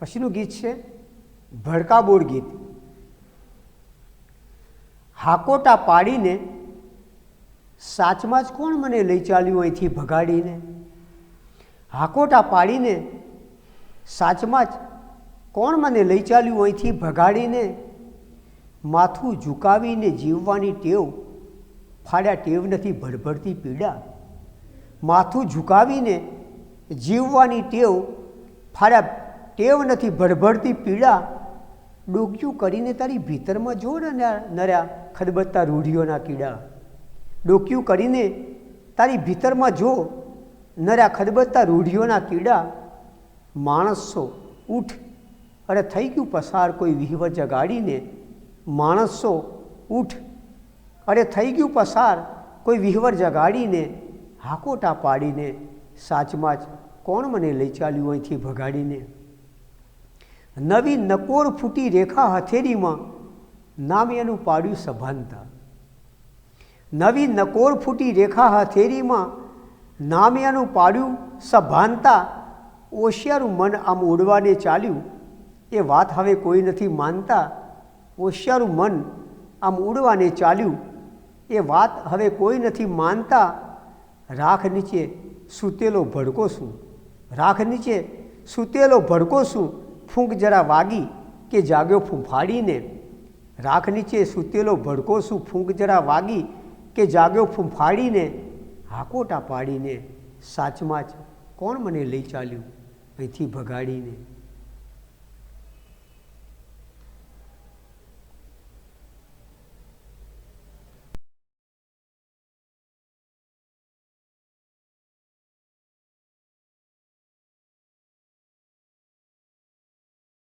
પછીનું ગીત છે ભડકાબોળ ગીત। હાકોટા પાડીને સાચમાં જ કોણ મને લઈ ચાલ્યું અહીંથી ભગાડીને। હાકોટા પાડીને સાચમાં જ કોણ મને લઈ ચાલ્યું અહીંથી ભગાડીને। માથું ઝુકાવીને જીવવાની ટેવ ફાડ્યા ટેવ નથી ભડભડતી પીડા। માથું ઝુકાવીને જીવવાની ટેવ ફાડ્યા ટેવ નથી ભડભડતી પીડા। ડોક્યું કરીને તારી ભીતરમાં જો નર્યા ખદબદતા રૂઢિઓના કીડા। ડોક્યું કરીને તારી ભીતરમાં જો નર્યા ખદબદતા રૂઢિઓના કીડા। માણસો ઉઠ અરે થઈ ગયું પસાર કોઈ વિહવર જગાડીને। માણસો ઉઠ અરે થઈ ગયું પસાર કોઈ વિહવર જગાડીને। હાકોટા પાડીને સાચમાં જ કોણ મને લઈ ચાલ્યું અહીંથી ભગાડીને। નવી નકોર ફૂટી રેખા હથેળીમાં નામ એનું પાડ્યું સભાનતા। નવી નકોર ફૂટી રેખા હથેળીમાં નામ એનું પાડ્યું સભાનતા। હોશિયારું મન આમ ઉડવાને ચાલ્યું એ વાત હવે કોઈ નથી માનતા। હોશિયારું મન આમ ઉડવાને ચાલ્યું એ વાત હવે કોઈ નથી માનતા। રાખ નીચે સૂતેલો ભડકો શું, રાખ નીચે સૂતેલો ભડકો શું, ફૂંક જરા વાગી કે જાગ્યો ફૂંફાડીને। રાખ નીચે સૂતેલો ભડકો શું, ફૂંક જરા વાગી કે જાગ્યો ફૂંફાડીને। હાકોટા પાડીને સાચમાં જ કોણ મને લઈ ચાલ્યું અહીંથી ભગાડીને।